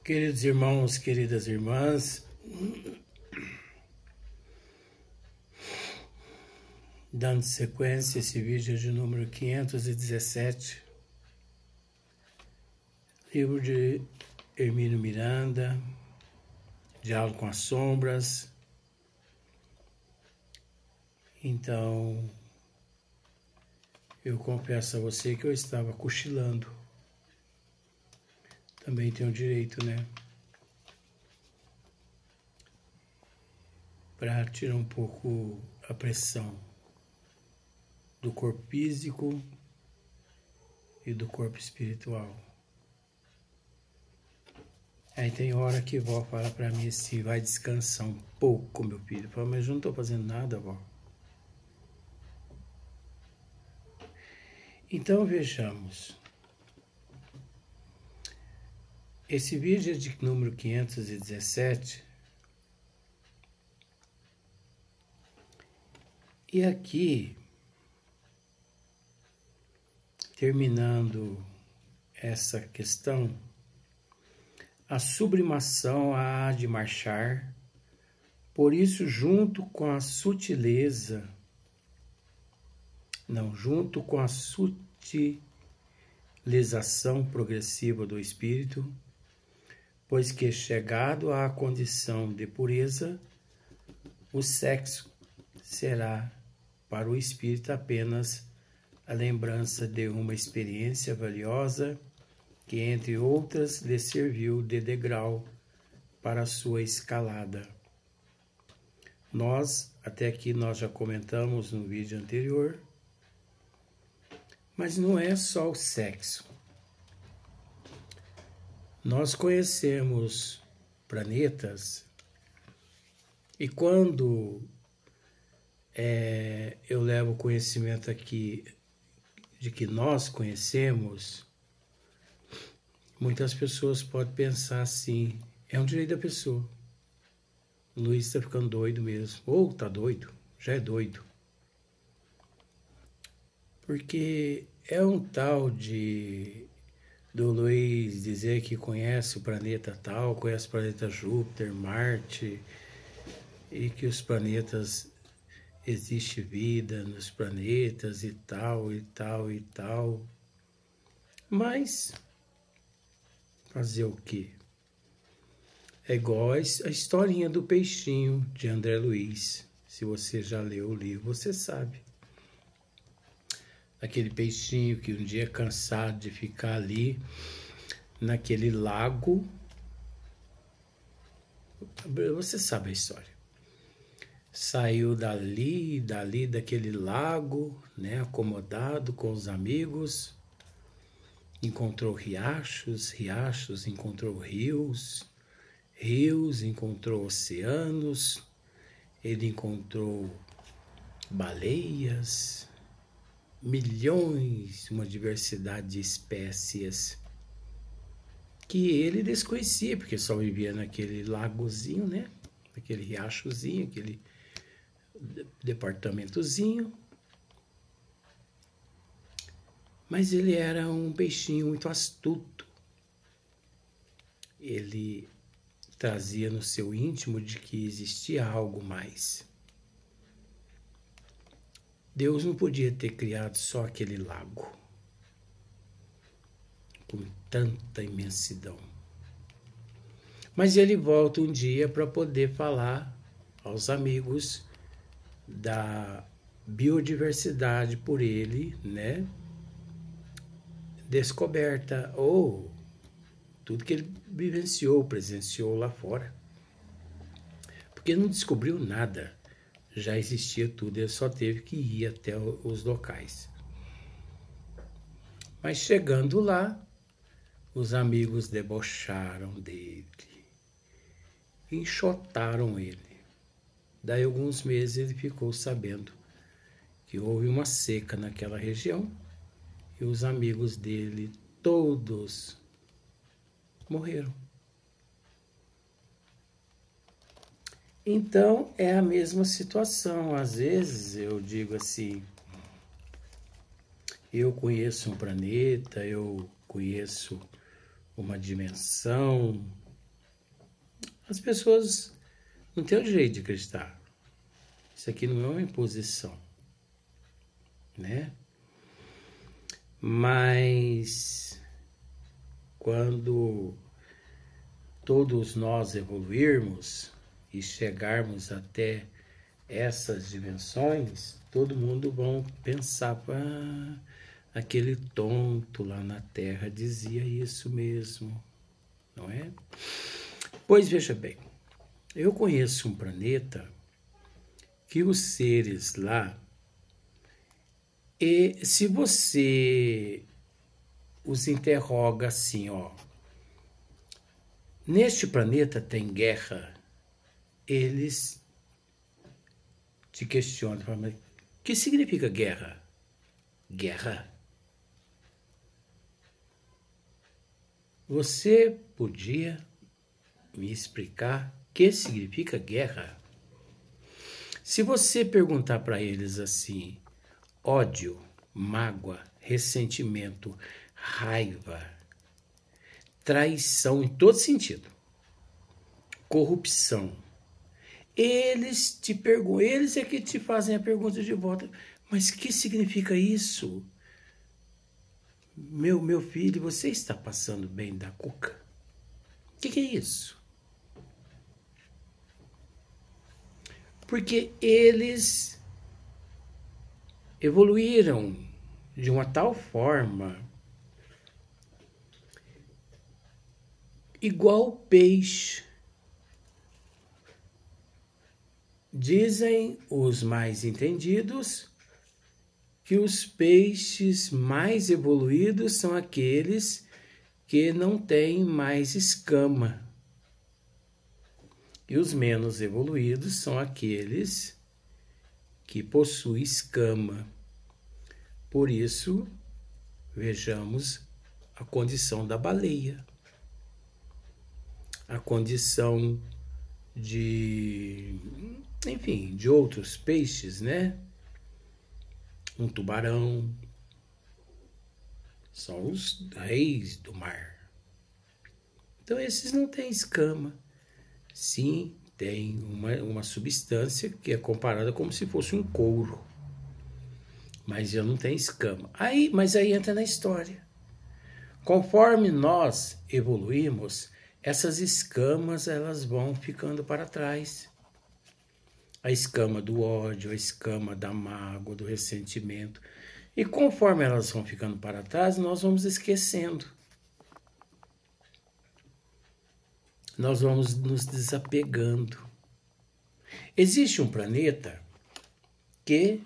Queridos irmãos, queridas irmãs, dando sequência a esse vídeo de número 517, livro de Hermínio Miranda, Diálogo com as Sombras. Então, eu confesso a você que eu estava cochilando. Também tenho direito, né? Para tirar um pouco a pressão do corpo físico e do corpo espiritual. Aí tem hora que a vó fala para mim assim, vai descansar um pouco, meu filho. Eu falo, mas eu não estou fazendo nada, vó. Então vejamos. Esse vídeo é de número 517. E aqui, terminando essa questão, a sublimação há de marchar, por isso junto com a sutileza, junto com a sutilização progressiva do espírito, pois que chegado à condição de pureza, o sexo será para o espírito apenas a lembrança de uma experiência valiosa que, entre outras, lhe serviu de degrau para a sua escalada. Até aqui nós já comentamos no vídeo anterior, mas não é só o sexo. Nós conhecemos planetas e quando eu levo o conhecimento aqui de que nós conhecemos, muitas pessoas podem pensar assim, é um direito da pessoa. O Luiz está ficando doido mesmo. Ou está doido, já é doido. Porque é um tal do Luiz dizer que conhece o planeta tal, conhece o planeta Júpiter, Marte, e que os planetas, existe vida nos planetas e tal, e tal, e tal. Mas, fazer o quê? É igual a historinha do peixinho de André Luiz. Se você já leu o livro, você sabe. Aquele peixinho que um dia cansado de ficar ali, naquele lago. Você sabe a história. Saiu daquele lago, né, acomodado com os amigos. Encontrou riachos, encontrou rios, encontrou oceanos. Ele encontrou baleias, milhões, uma diversidade de espécies que ele desconhecia, porque só vivia naquele lagozinho, né? Aquele riachozinho, aquele departamentozinho. Mas ele era um peixinho muito astuto. Ele trazia no seu íntimo de que existia algo mais. Deus não podia ter criado só aquele lago, com tanta imensidão. Mas ele volta um dia para poder falar aos amigos da biodiversidade por ele, né? Descoberta, ou tudo que ele vivenciou, presenciou lá fora. Porque não descobriu nada, já existia tudo, ele só teve que ir até os locais. Mas chegando lá, os amigos debocharam dele, enxotaram ele. Daí alguns meses ele ficou sabendo que houve uma seca naquela região e os amigos dele todos morreram. Então é a mesma situação. Às vezes eu digo assim, eu conheço um planeta, eu conheço uma dimensão, As pessoas não têm o direito de acreditar. Isso aqui não é uma imposição, né? Mas quando todos nós evoluirmos e chegarmos até essas dimensões, todo mundo vão pensar, aquele tonto lá na Terra dizia isso mesmo, não é? Pois veja bem, eu conheço um planeta que os seres lá, e se você os interroga assim, ó, neste planeta tem guerra, eles te questionam, mas o que significa guerra? Guerra? Você podia me explicar o que significa guerra? Se você perguntar para eles assim, ódio, mágoa, ressentimento, raiva, traição em todo sentido, corrupção, eles é que te fazem a pergunta de volta, mas que significa isso? Meu filho, você está passando bem da cuca? O que é isso? Porque eles evoluíram de uma tal forma, igual peixe. Dizem os mais entendidos que os peixes mais evoluídos são aqueles que não têm mais escama. E os menos evoluídos são aqueles que possuem escama. Por isso, vejamos a condição da baleia, a condição de outros peixes, né? Um tubarão, são os reis do mar. Então, esses não têm escama. Sim, tem uma substância que é comparada como se fosse um couro. Mas já não tem escama. Mas aí entra na história. Conforme nós evoluímos, essas escamas elas vão ficando para trás. A escama do ódio, a escama da mágoa, do ressentimento. E conforme elas vão ficando para trás, nós vamos esquecendo. Nós vamos nos desapegando. Existe um planeta que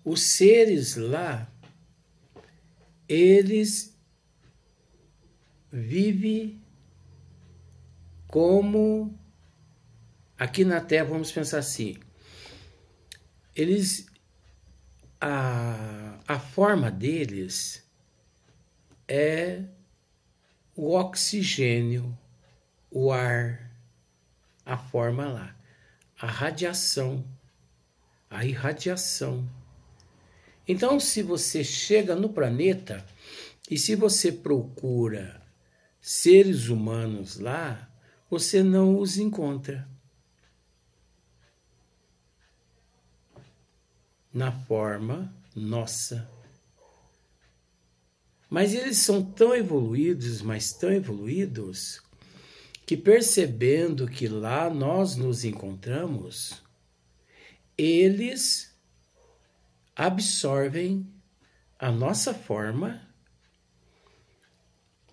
os seres lá, eles vivem como... Aqui na Terra, vamos pensar assim, a forma deles é o oxigênio, o ar, a forma lá, a radiação, a irradiação. Então, se você chega no planeta e se você procura seres humanos lá, você não os encontra. Na forma nossa. Mas eles são tão evoluídos, mas tão evoluídos, que percebendo que lá nós nos encontramos, eles absorvem a nossa forma,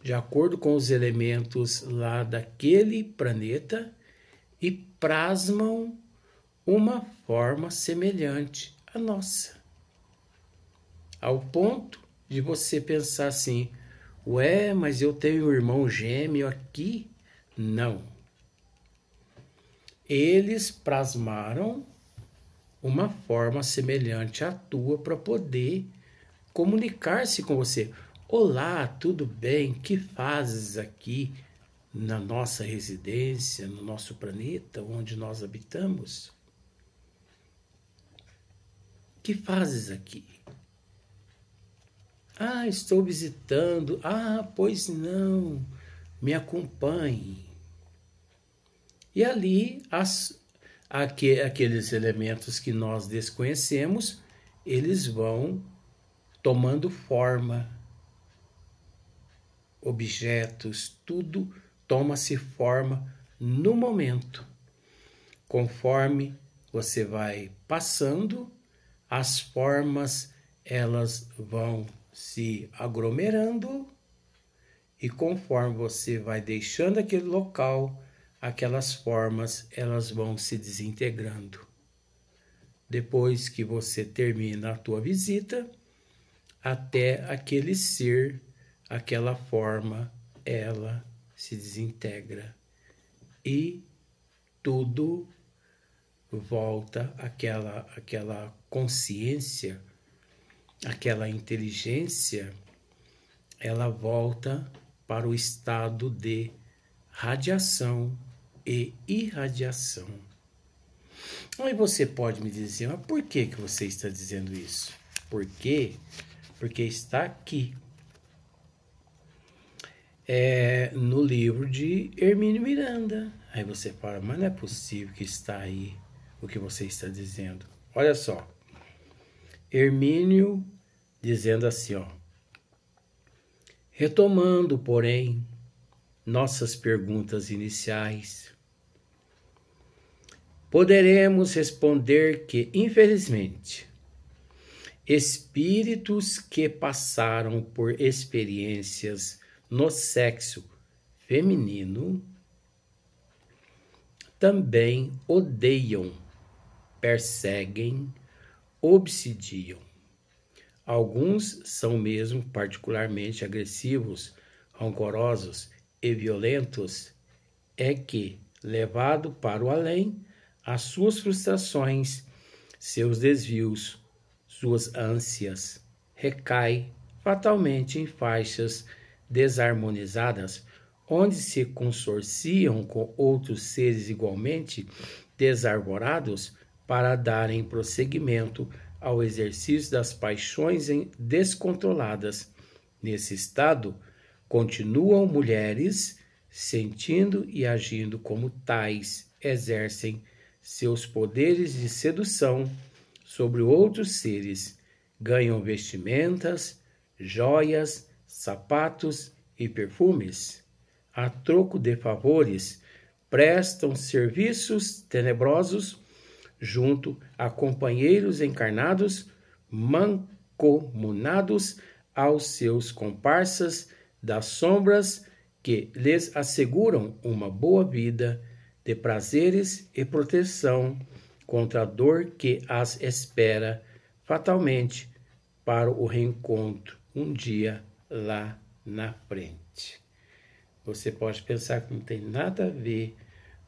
de acordo com os elementos lá daquele planeta, e plasmam uma forma semelhante à nossa. Ao ponto de você pensar assim, ué, mas eu tenho um irmão gêmeo aqui? Não. Eles plasmaram uma forma semelhante à tua para poder comunicar-se com você. Olá, tudo bem? Que fazes aqui na nossa residência, no nosso planeta, onde nós habitamos? Que fazes aqui? Ah, estou visitando. Ah, pois não. me acompanhe. E ali aqueles elementos que nós desconhecemos, eles vão tomando forma, objetos, tudo toma-se forma no momento. Conforme você vai passando, as formas elas vão se aglomerando e conforme você vai deixando aquele local, aquelas formas elas vão se desintegrando. Depois que você termina a tua visita, até aquele ser, aquela forma, ela se desintegra e tudo volta àquela consciência, aquela inteligência, ela volta para o estado de radiação e irradiação. Aí você pode me dizer, mas por que você está dizendo isso? Por quê? Porque está aqui. No livro de Hermínio Miranda. Aí você fala, mas não é possível que está aí o que você está dizendo. Olha só. Hermínio dizendo assim, ó. Retomando, porém, nossas perguntas iniciais, poderemos responder que, infelizmente, espíritos que passaram por experiências no sexo feminino também odeiam, perseguem, obsidiam. Alguns são mesmo particularmente agressivos, rancorosos e violentos, é que, levado para o além, as suas frustrações, seus desvios, suas ânsias, recai fatalmente em faixas desarmonizadas, onde se consorciam com outros seres igualmente desarvorados para darem prosseguimento ao exercício das paixões descontroladas. Nesse estado, continuam mulheres, sentindo e agindo como tais, exercem seus poderes de sedução sobre outros seres, ganham vestimentas, joias, sapatos e perfumes, a troco de favores, prestam serviços tenebrosos junto a companheiros encarnados, mancomunados aos seus comparsas das sombras que lhes asseguram uma boa vida de prazeres e proteção contra a dor que as espera fatalmente para o reencontro um dia lá na frente. Você pode pensar que não tem nada a ver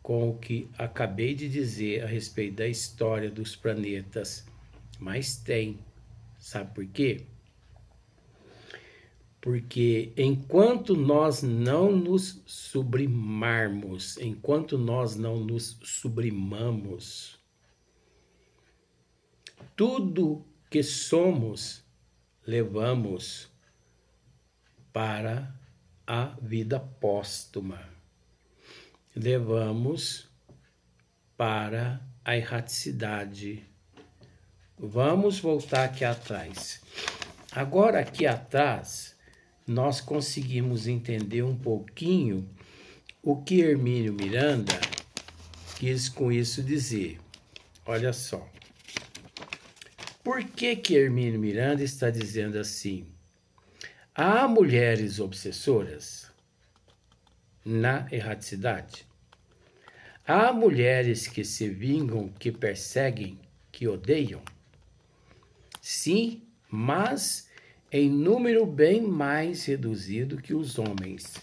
com o que acabei de dizer a respeito da história dos planetas, mas tem. Sabe por quê? Porque enquanto nós não nos sublimamos, tudo que somos levamos para a vida póstuma. Levamos para a erraticidade. Vamos voltar aqui atrás. Agora, aqui atrás, nós conseguimos entender um pouquinho o que Hermínio Miranda quis com isso dizer. Olha só. Por que Hermínio Miranda está dizendo assim? Há mulheres obsessoras na erraticidade. Há mulheres que se vingam, que perseguem, que odeiam. Sim, mas em número bem mais reduzido que os homens.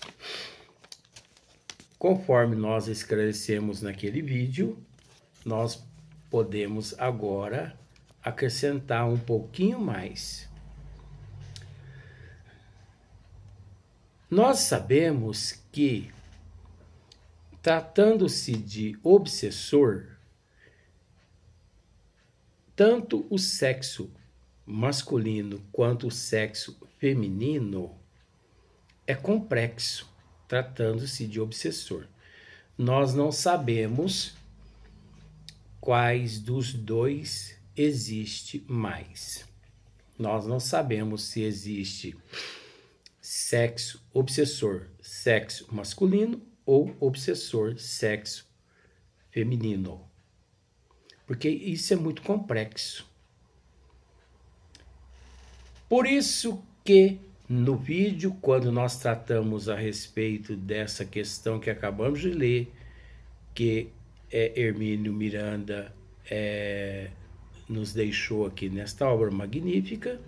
Conforme nós esclarecemos naquele vídeo, nós podemos agora acrescentar um pouquinho mais. Nós sabemos que, tratando-se de obsessor, tanto o sexo masculino quanto o sexo feminino é complexo, tratando-se de obsessor. Nós não sabemos quais dos dois existe mais. Nós não sabemos se existe sexo obsessor, sexo masculino ou obsessor, sexo feminino. Porque isso é muito complexo. Por isso que no vídeo, quando nós tratamos a respeito dessa questão que acabamos de ler, que Hermínio Miranda nos deixou aqui nesta obra magnífica,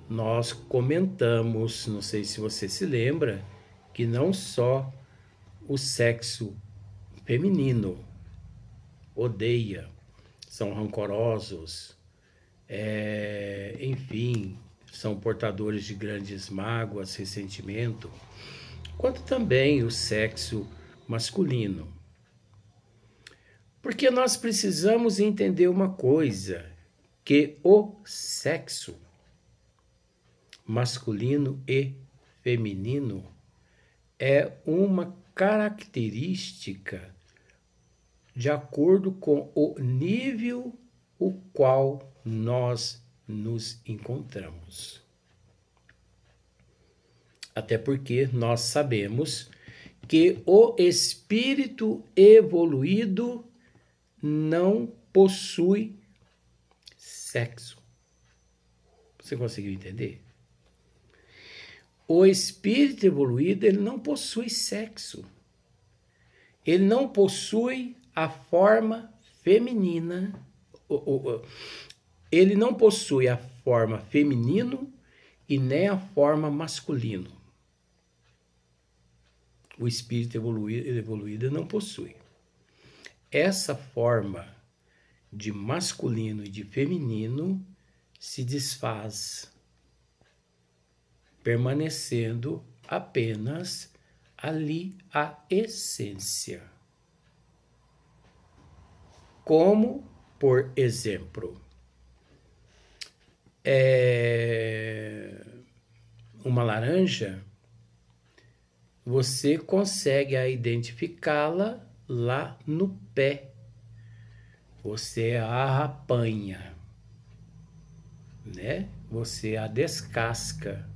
nós comentamos, não sei se você se lembra, que não só o sexo feminino odeia, são rancorosos, enfim, são portadores de grandes mágoas, ressentimento, quanto também o sexo masculino. Porque nós precisamos entender uma coisa, que o sexo masculino e feminino é uma característica de acordo com o nível o qual nós nos encontramos. Até porque nós sabemos que o espírito evoluído não possui sexo. Você conseguiu entender? O espírito evoluído, ele não possui sexo. Ele não possui a forma feminina. Ele não possui a forma feminino e nem a forma masculino. O espírito evoluído não possui. Essa forma de masculino e de feminino se desfaz, permanecendo apenas ali a essência. Como, por exemplo, uma laranja, você consegue identificá-la lá no pé. Você a apanha, né? Você a descasca.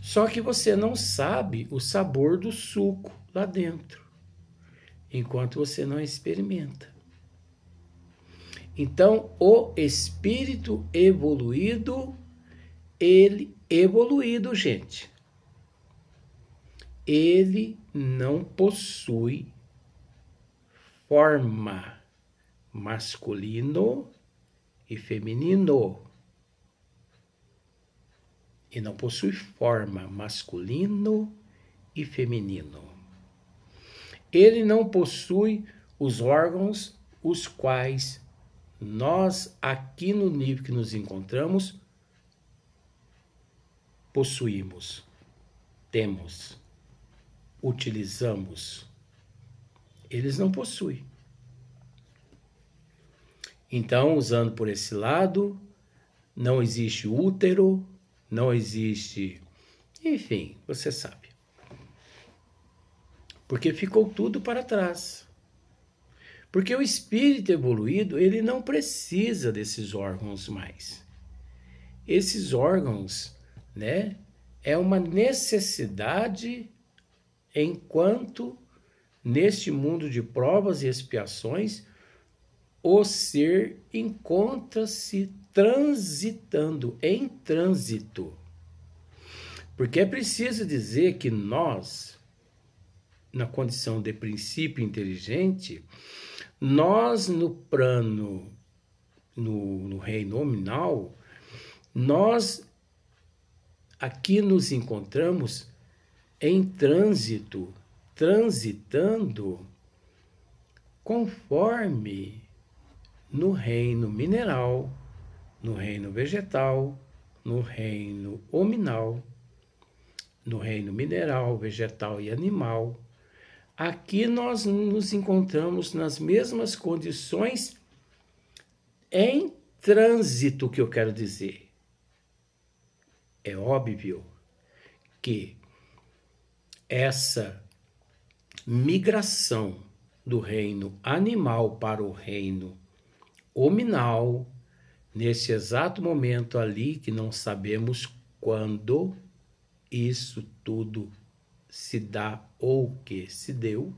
Só que você não sabe o sabor do suco lá dentro, enquanto você não experimenta. Então, o espírito evoluído, gente, ele não possui forma masculino e feminino. E não possui forma masculino e feminino. Ele não possui os órgãos os quais nós, aqui no nível que nos encontramos, possuímos, temos, utilizamos. Eles não possuem. Então, usando por esse lado, não existe útero, não existe, enfim, você sabe. Porque ficou tudo para trás. Porque o espírito evoluído, ele não precisa desses órgãos mais. Esses órgãos, né, é uma necessidade enquanto neste mundo de provas e expiações o ser encontra-se transitando, em trânsito. Porque é preciso dizer que nós, na condição de princípio inteligente, nós no plano, no reino nominal, nós aqui nos encontramos em trânsito, transitando conforme no reino mineral, no reino vegetal, no reino hominal, no reino mineral, vegetal e animal. Aqui nós nos encontramos nas mesmas condições em trânsito, que eu quero dizer. É óbvio que essa migração do reino animal para o reino hominal, nesse exato momento ali, que não sabemos quando isso tudo se dá ou que se deu,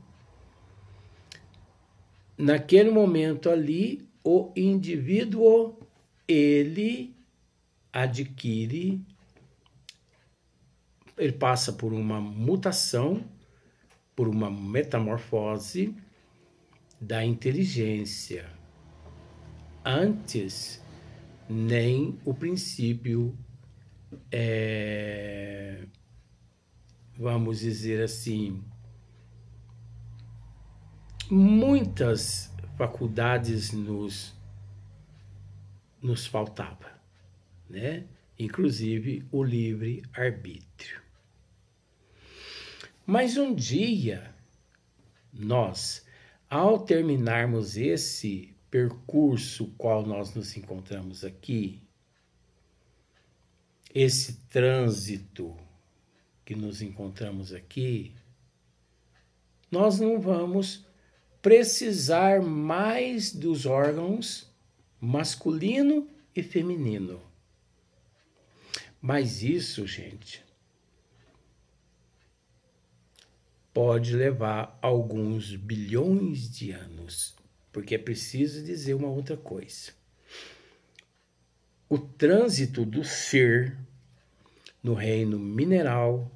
naquele momento ali, o indivíduo, ele adquire, ele passa por uma mutação, por uma metamorfose da inteligência. Antes, nem o princípio, vamos dizer assim, muitas faculdades nos faltava, né? Inclusive o livre-arbítrio. Mas um dia, nós, ao terminarmos esse percurso qual nós nos encontramos aqui, esse trânsito que nos encontramos aqui, nós não vamos precisar mais dos órgãos masculino e feminino. Mas isso, gente, pode levar alguns bilhões de anos, porque é preciso dizer uma outra coisa. O trânsito do ser no reino mineral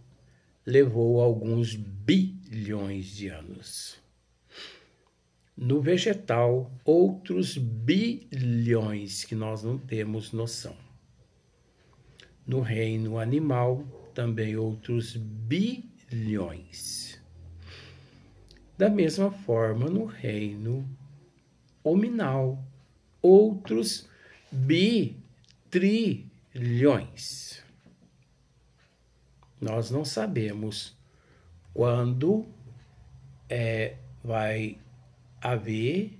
levou alguns bilhões de anos. No vegetal, outros bilhões que nós não temos noção. No reino animal, também outros bilhões. Da mesma forma, no reino hominal, outros bitrilhões. Nós não sabemos quando vai haver,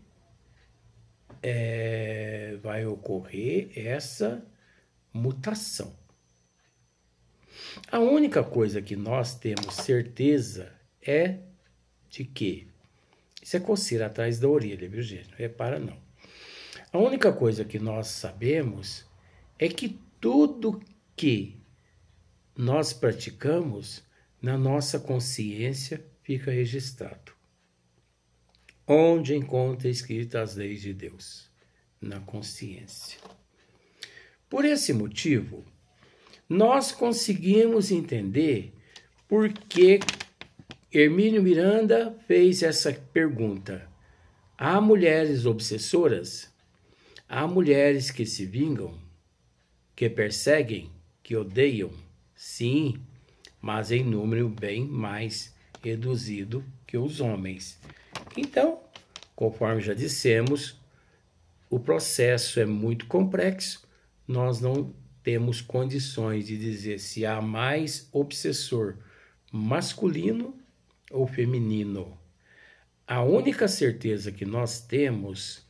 vai ocorrer essa mutação. A única coisa que nós temos certeza é de que, isso é coceira atrás da orelha, viu, gente? Repara não. A única coisa que nós sabemos é que tudo que nós praticamos, na nossa consciência fica registrado. Onde encontra escritas as leis de Deus? Na consciência. Por esse motivo, nós conseguimos entender por que Hermínio Miranda fez essa pergunta. Há mulheres obsessoras? Há mulheres que se vingam? Que perseguem? Que odeiam? Sim, mas em número bem mais reduzido que os homens. Então, conforme já dissemos, o processo é muito complexo. Nós não temos condições de dizer se há mais obsessor masculino ou feminino. A única certeza que nós temos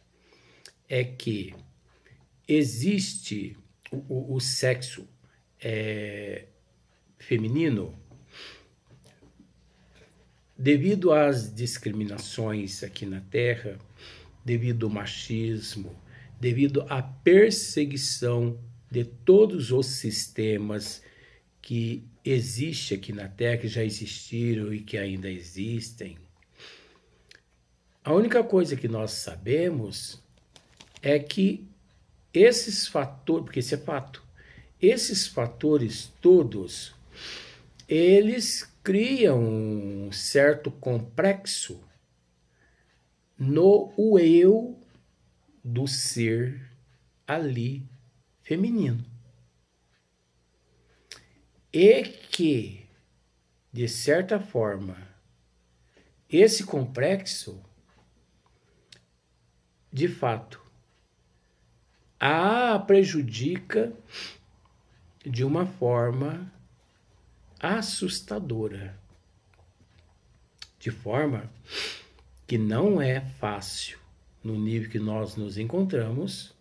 é que existe o sexo feminino, devido às discriminações aqui na Terra, devido ao machismo, devido à perseguição de todos os sistemas que existem aqui na Terra, que já existiram e que ainda existem. A única coisa que nós sabemos é que esses fatores, porque isso é fato, esses fatores todos, eles criam um certo complexo no eu do ser ali feminino. E que, de certa forma, esse complexo, de fato, a prejudica de uma forma assustadora, de forma que não é fácil, no nível que nós nos encontramos,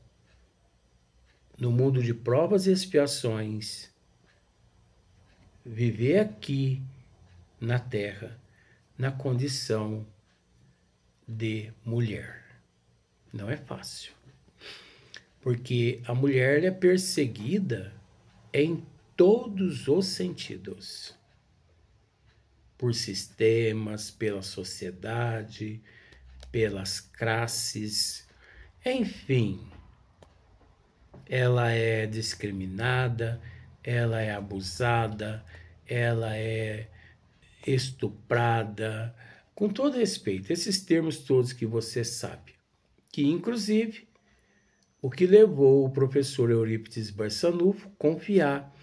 no mundo de provas e expiações, viver aqui na Terra na condição de mulher. Não é fácil. Porque a mulher é perseguida em todos os sentidos. Por sistemas, pela sociedade, pelas classes, enfim. Ela é discriminada, ela é abusada, ela é estuprada, com todo respeito, esses termos todos que você sabe, que inclusive o que levou o professor Eurípides Barçanufo confiar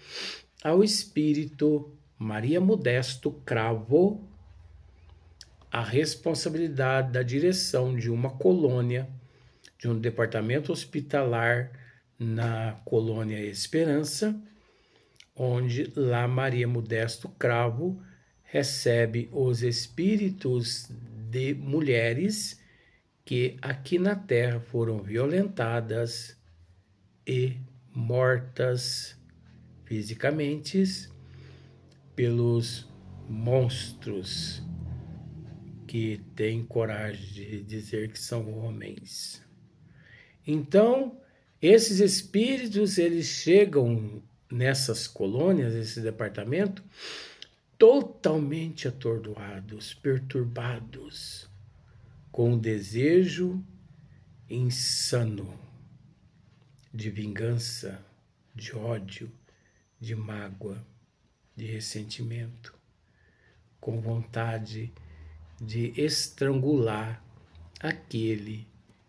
ao espírito Maria Modesto Cravo a responsabilidade da direção de uma colônia, de um departamento hospitalar na colônia Esperança, onde lá Maria Modesto Cravo recebe os espíritos de mulheres que aqui na Terra foram violentadas e mortas fisicamente pelos monstros que têm coragem de dizer que são homens. Então, esses espíritos, eles chegam nessas colônias, esse departamento, totalmente atordoados, perturbados, com um desejo insano de vingança, de ódio, de mágoa, de ressentimento, com vontade de estrangular aquele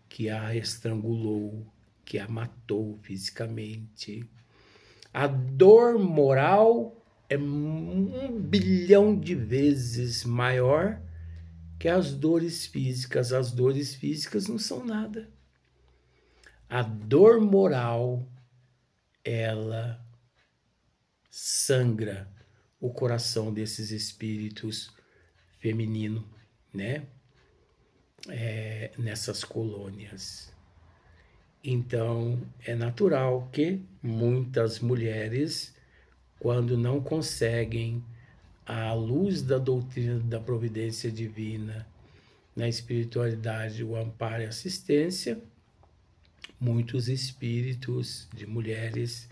que a estrangulou, que a matou fisicamente. A dor moral é 1 bilhão de vezes maior que as dores físicas. As dores físicas não são nada. A dor moral, ela sangra o coração desses espíritos femininos, né? Nessas colônias. Então, é natural que muitas mulheres, quando não conseguem, à luz da doutrina da providência divina, na espiritualidade, o amparo e assistência, muitos espíritos de mulheres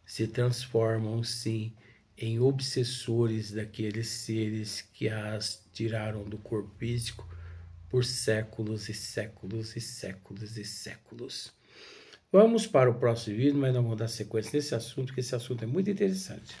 se transformam, sim, em obsessores daqueles seres que as tiraram do corpo físico por séculos e séculos e séculos e séculos. Vamos para o próximo vídeo, mas não vou dar sequência nesse assunto, porque esse assunto é muito interessante.